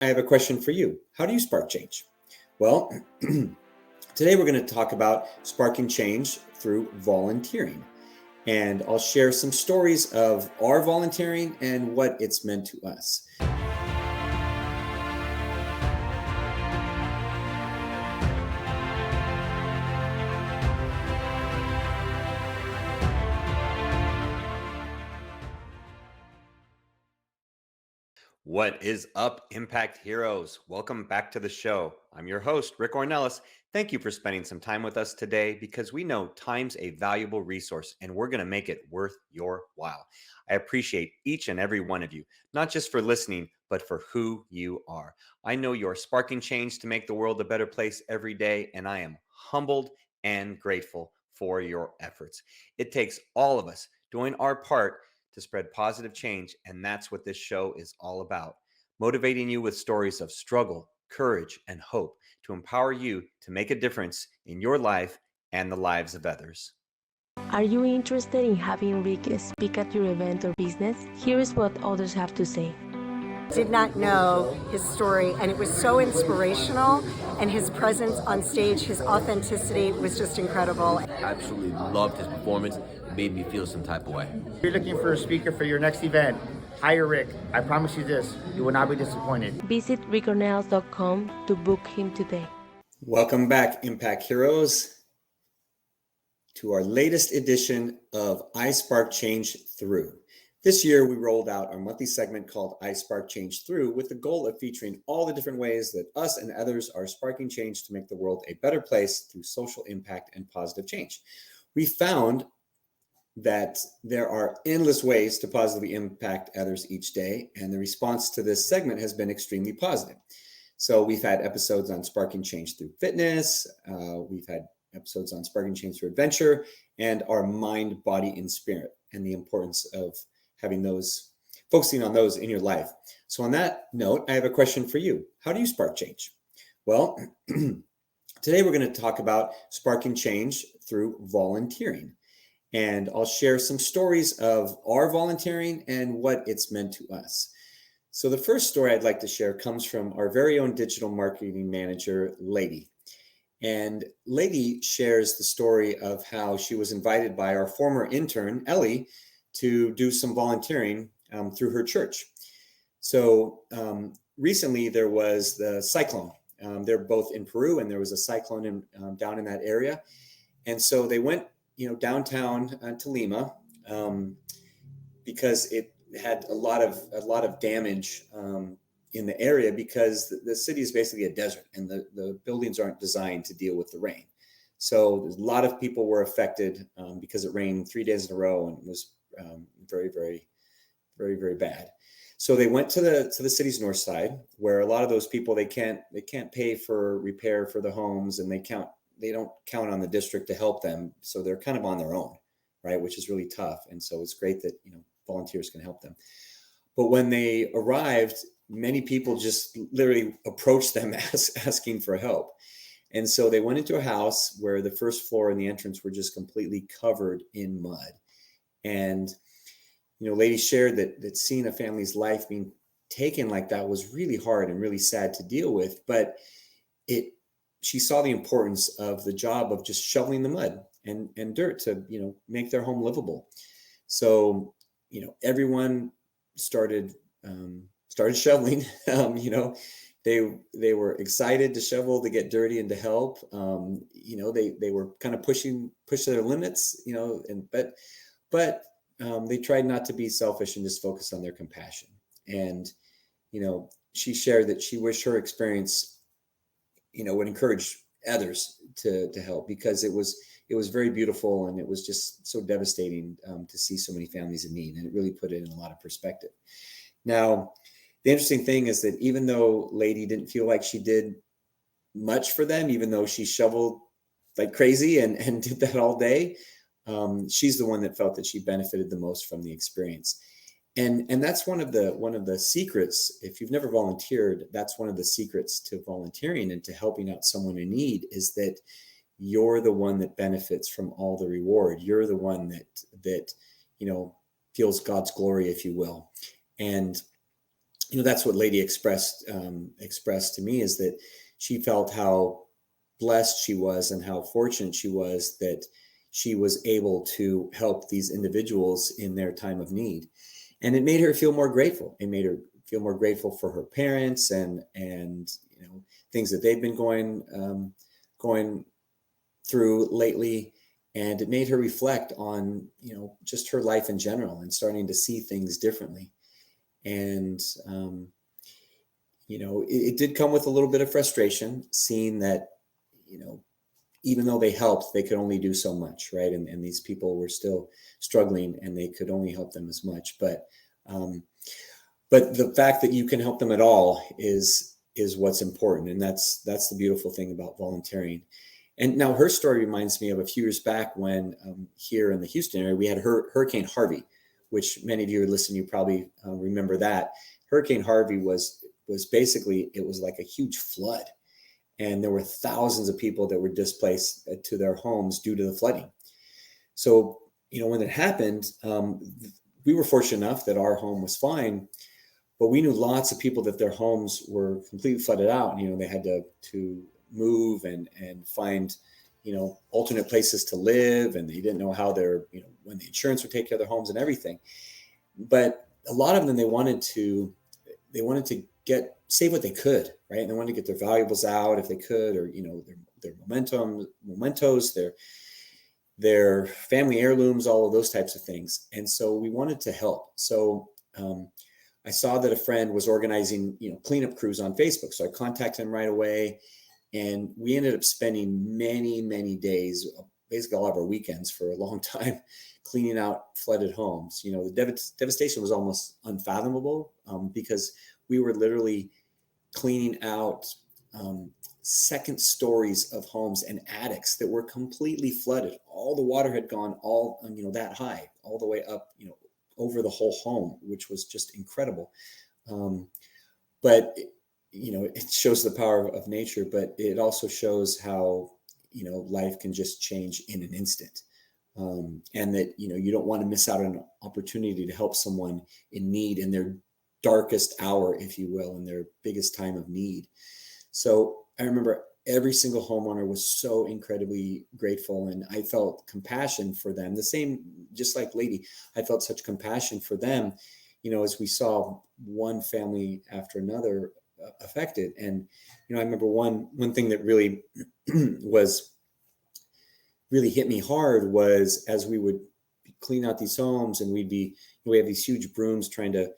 I have a question for you. How do you spark change? Well, today we're going to talk about sparking change through volunteering. And I'll share some stories of our volunteering and what it's meant to us. What is up, Impact Heroes? Welcome back to the show. I'm your host, Rick Ornelas. Thank you for spending some time with us today because we know time's a valuable resource and we're going to make it worth your while. I appreciate each and every one of you, not just for listening, but for who you are. I know you're sparking change to make the world a better place every day, and I am humbled and grateful for your efforts. It takes all of us doing our part to spread positive change, and that's what this show is all about. Motivating you with stories of struggle, courage, and hope to empower you to make a difference in your life and the lives of others. Are you interested in having Rick speak at your event or business? Here is what others have to say. Did not know his story, and it was so inspirational, and his presence on stage, his authenticity was just incredible. I absolutely loved his performance. It made me feel some type of way. If you're looking for a speaker for your next event, hire Rick. I promise you this, you will not be disappointed. Visit rickornelas.com to book him today. Welcome back, Impact Heroes, to our latest edition of I Spark Change Through. This year, we rolled out our monthly segment called I Spark Change Through with the goal of featuring all the different ways that us and others are sparking change to make the world a better place through social impact and positive change. We found that there are endless ways to positively impact others each day, and the response to this segment has been extremely positive. So we've had episodes on sparking change through fitness, we've had episodes on sparking change through adventure, and our mind, body, and spirit, and the importance of having those, focusing on those in your life. So on that note, I have a question for you. How do you spark change? Well, today we're going to talk about sparking change through volunteering. And I'll share some stories of our volunteering and what it's meant to us. So the first story I'd like to share comes from our very own digital marketing manager, Lady. And Lady shares the story of how she was invited by our former intern, Ellie, to do some volunteering through her church. So recently there was the cyclone. They're both in Peru, and there was a cyclone down in that area. And so they went downtown to Lima because it had a lot of damage in the area because the city is basically a desert and the buildings aren't designed to deal with the rain. So a lot of people were affected because it rained 3 days in a row and it was very, very, very, very bad. So they went to the city's north side, where a lot of those people they can't pay for repair for the homes, and they don't count on the district to help them. So they're kind of on their own, right? Which is really tough. And so it's great that, volunteers can help them. But when they arrived, many people just literally approached them asking for help. And so they went into a house where the first floor and the entrance were just completely covered in mud. And, Lady shared that seeing a family's life being taken like that was really hard and really sad to deal with. But she saw the importance of the job of just shoveling the mud and dirt to, make their home livable. So, everyone started shoveling. They were excited to shovel, to get dirty and to help. They were kind of push their limits, but they tried not to be selfish and just focus on their compassion. And, she shared that she wished her experience would encourage others to help, because it was very beautiful, and it was just so devastating to see so many families in need, and it really put it in a lot of perspective. Now, the interesting thing is that even though Lady didn't feel like she did much for them, even though she shoveled like crazy and did that all day, she's the one that felt that she benefited the most from the experience. And that's one of the secrets. If you've never volunteered, that's one of the secrets to volunteering and to helping out someone in need, is that you're the one that benefits from all the reward. You're the one that feels God's glory, if you will. And that's what Lady expressed to me, is that she felt how blessed she was and how fortunate she was that she was able to help these individuals in their time of need. And it made her feel more grateful. It made her feel more grateful for her parents and things that they've been going through lately. And it made her reflect on, just her life in general and starting to see things differently. And, it did come with a little bit of frustration, seeing that, even though they helped, they could only do so much, right? And these people were still struggling, and they could only help them as much. But the fact that you can help them at all is what's important, and that's the beautiful thing about volunteering. And now her story reminds me of a few years back when here in the Houston area we had Hurricane Harvey, which many of you who listen, you probably remember that. Hurricane Harvey was basically, it was like a huge flood. And there were thousands of people that were displaced to their homes due to the flooding. So, when it happened, we were fortunate enough that our home was fine, but we knew lots of people that their homes were completely flooded out. They had to move and find, alternate places to live. And they didn't know how when the insurance would take care of their homes and everything. But a lot of them, they wanted to save what they could, right? And they wanted to get their valuables out if they could, or, their mementos, their family heirlooms, all of those types of things. And so we wanted to help. So I saw that a friend was organizing, cleanup crews on Facebook. So I contacted him right away, and we ended up spending many, many days, basically all of our weekends for a long time, cleaning out flooded homes. The devastation was almost unfathomable because we were literally cleaning out second stories of homes and attics that were completely flooded. All the water had gone that high, all the way up, over the whole home, which was just incredible. But it shows the power of nature, but it also shows how, life can just change in an instant. And that, you don't want to miss out on an opportunity to help someone in need in their darkest hour, if you will, in their biggest time of need. So I remember every single homeowner was so incredibly grateful, and I felt compassion for them. The same, just like Lady, I felt such compassion for them, as we saw one family after another affected. And, I remember one thing that really really hit me hard was, as we would clean out these homes, and we have these huge brooms trying to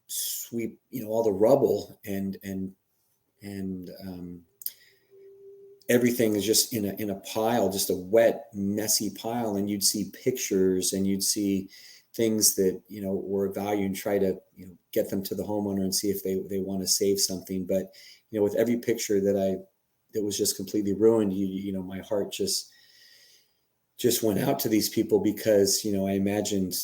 sweep, all the rubble and everything is just in a pile, just a wet, messy pile. And you'd see pictures, and you'd see things that, were of value, and try to, get them to the homeowner and see if they want to save something. But, with every picture that was just completely ruined, my heart just went out to these people, because, I imagined,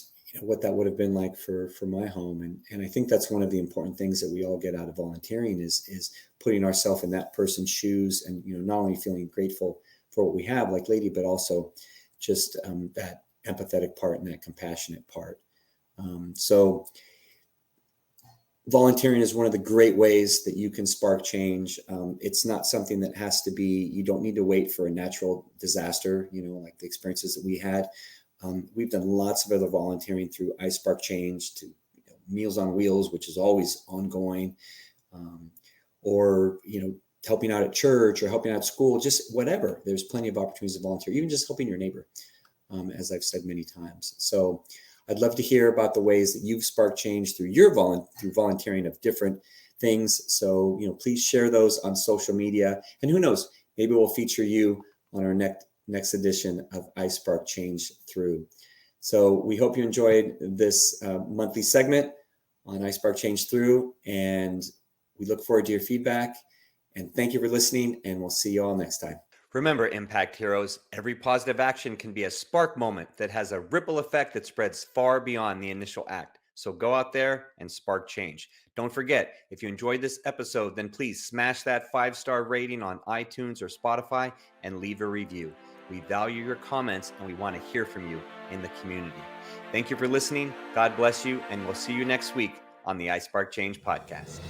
what that would have been like for my home. And I think that's one of the important things that we all get out of volunteering is putting ourselves in that person's shoes, and, not only feeling grateful for what we have, like Lady, but also just that empathetic part and that compassionate part. So volunteering is one of the great ways that you can spark change. It's not something that has to be, you don't need to wait for a natural disaster, like the experiences that we had. We've done lots of other volunteering through I Spark Change, to Meals on Wheels, which is always ongoing, or, helping out at church or helping out at school, just whatever. There's plenty of opportunities to volunteer, even just helping your neighbor, as I've said many times. So I'd love to hear about the ways that you've sparked change through your through volunteering of different things. So, please share those on social media, and who knows, maybe we'll feature you on our next edition of I Spark Change Through. So we hope you enjoyed this monthly segment on I Spark Change Through, and we look forward to your feedback. And thank you for listening, and we'll see you all next time. Remember, Impact Heroes, every positive action can be a spark moment that has a ripple effect that spreads far beyond the initial act. So go out there and spark change. Don't forget, if you enjoyed this episode, then please smash that 5-star rating on iTunes or Spotify and leave a review. We value your comments, and we want to hear from you in the community. Thank you for listening. God bless you, and we'll see you next week on the iSpark Change podcast.